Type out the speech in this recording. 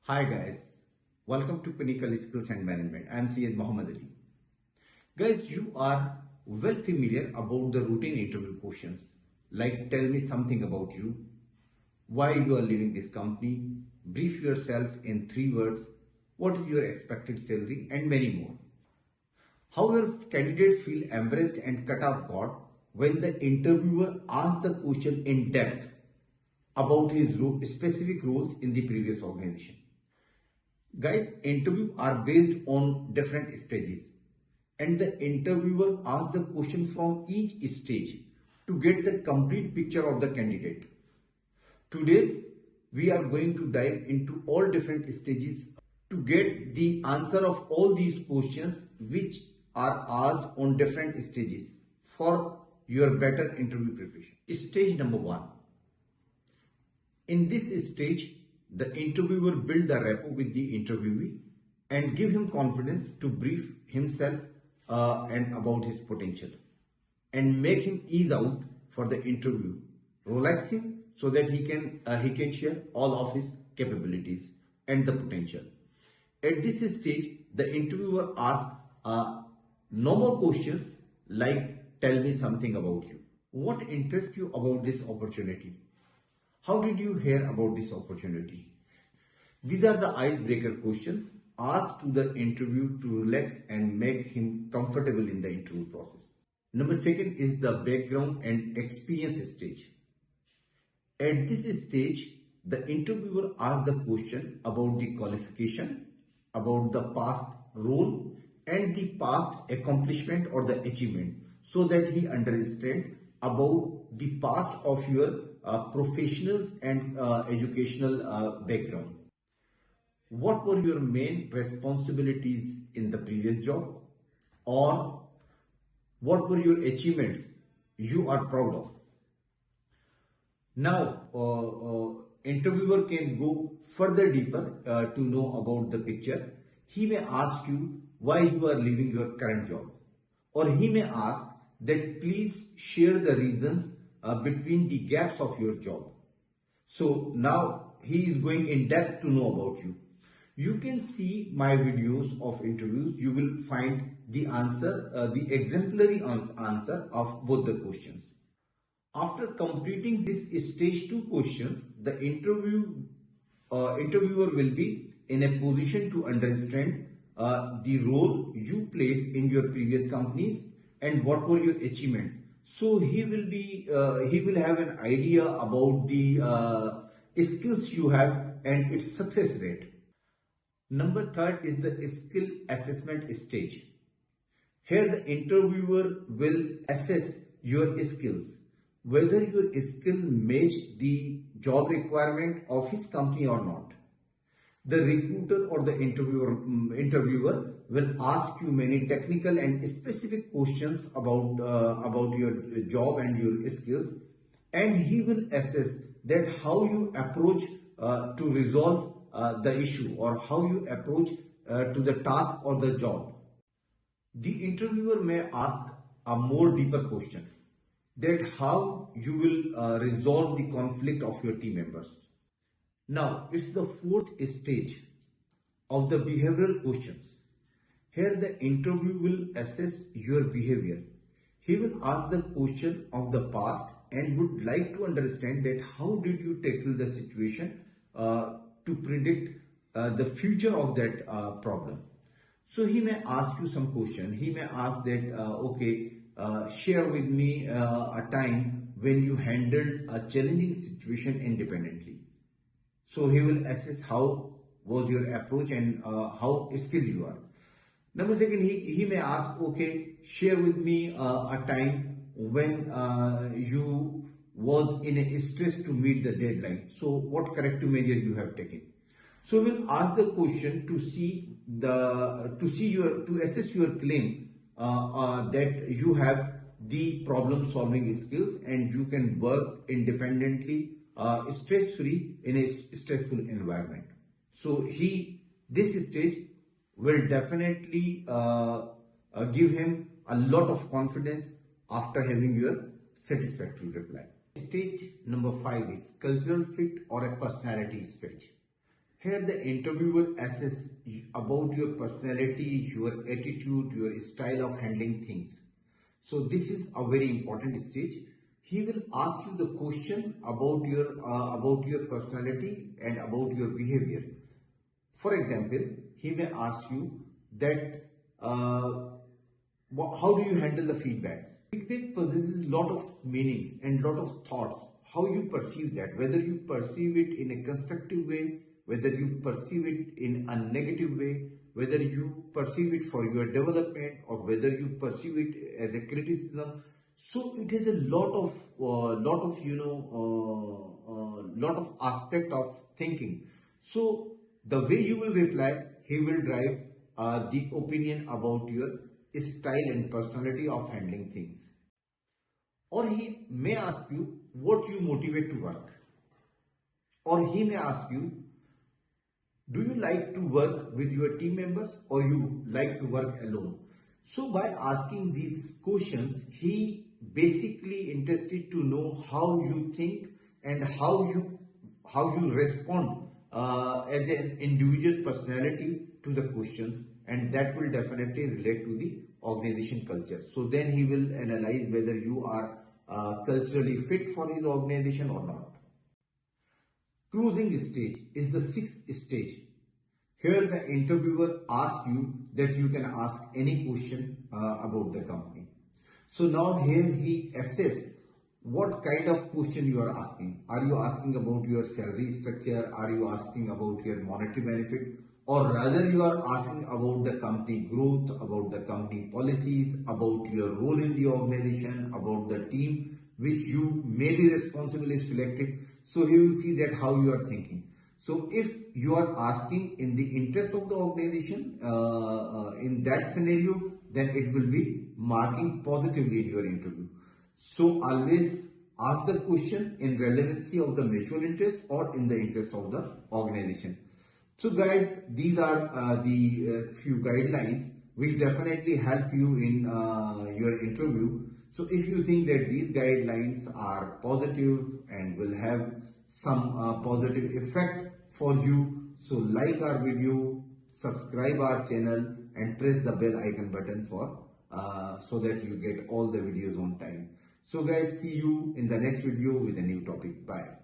Hi guys, welcome to Pinnacle Skills and Management. I am Syed Muhammad Ali. Guys, you are well familiar about the routine interview questions like tell me something about you, why you are leaving this company, brief yourself in 3 words, what is your expected salary, and many more. However, candidates feel embarrassed and cut off guard when the interviewer asks the question in depth about his specific roles in the previous organization. Guys, interviews are based on different stages and the interviewer asks the question from each stage to get the complete picture of the candidate. Today, we are going to dive into all different stages to get the answer of all these questions which are asked on different stages for your better interview preparation. Stage number 1. In this stage, the interviewer builds the rapport with the interviewee and give him confidence to brief himself and about his potential and make him ease out for the interview. Relax him so that he can share all of his capabilities and the potential. At this stage, the interviewer asks no more questions like tell me something about you. What interests you about this opportunity? How did you hear about this opportunity? These are the icebreaker questions asked to the interview to relax and make him comfortable in the interview process. Number 2 is the background and experience stage. At this stage, the interviewer asks the question about the qualification, about the past role and the past accomplishment or the achievement so that he understands about the past of your professionals and educational background. What were your main responsibilities in the previous job, or what were your achievements you are proud of? Now, interviewer can go further deeper to know about the picture. He may ask you why you are leaving your current job, or he may ask that please share the reasons between the gaps of your job. So now he is going in depth to know about you. You can see my videos of interviews. You will find the answer, the exemplary answer of both the questions. After completing this stage 2 questions, the interviewer will be in a position to understand the role you played in your previous companies and what were your achievements. So he will have an idea about the skills you have and its success rate. Number 3 is the skill assessment stage. Here the interviewer will assess your skills, whether your skill match the job requirement of his company or not. The recruiter or the interviewer will ask you many technical and specific questions about your job and your skills, and he will assess that how you approach to resolve the issue or how you approach to the task or the job. The interviewer may ask a more deeper question, that how you will resolve the conflict of your team members. Now, it's the 4th stage of the behavioral questions. Here the interview will assess your behavior. He will ask the question of the past and would like to understand that how did you tackle the situation to predict the future of that problem. So he may ask you some question. He may ask that, share with me a time when you handled a challenging situation independently. So he will assess how was your approach and how skilled you are. Number 2, he may ask, share with me a time when you was in a stress to meet the deadline. So what corrective measure you have taken? So we'll ask the question to assess your claim that you have the problem solving skills and you can work independently, stress free in a stressful environment. So this stage will definitely give him a lot of confidence after having your satisfactory reply. Stage number 5 is cultural fit or a personality stage. Here the interviewer assesses about your personality, your attitude, your style of handling things. So this is a very important stage. He will ask you the question about your personality and about your behavior. For example, he may ask you that how do you handle the feedbacks? Feedback possesses a lot of meanings and lot of thoughts. How you perceive that, whether you perceive it in a constructive way, whether you perceive it in a negative way, whether you perceive it for your development, or whether you perceive it as a criticism. So it is a lot of lot of aspect of thinking. So the way you will reply, he will drive the opinion about your style and personality of handling things. Or he may ask you what you motivate to work. Or he may ask you, do you like to work with your team members or you like to work alone? So by asking these questions, he basically interested to know how you think and how you respond as an individual personality to the questions, and that will definitely relate to the organization culture. So then he will analyze whether you are culturally fit for his organization or not. Closing stage is the sixth stage. Here the interviewer asks you that you can ask any question about the company. So now here he assesses what kind of question you are asking. Are you asking about your salary structure? Are you asking about your monetary benefit? Or rather you are asking about the company growth, about the company policies, about your role in the organization, about the team which you may be responsible if selected. So he will see that how you are thinking. So if you are asking in the interest of the organization, in that scenario, then it will be marking positively in your interview. So always ask the question in relevancy of the mutual interest or in the interest of the organization. So guys, these are the few guidelines which definitely help you in your interview. So if you think that these guidelines are positive and will have some positive effect for you, so like our video, subscribe our channel and press the bell icon button for so that you get all the videos on time. So guys, see you in the next video with a new topic. Bye.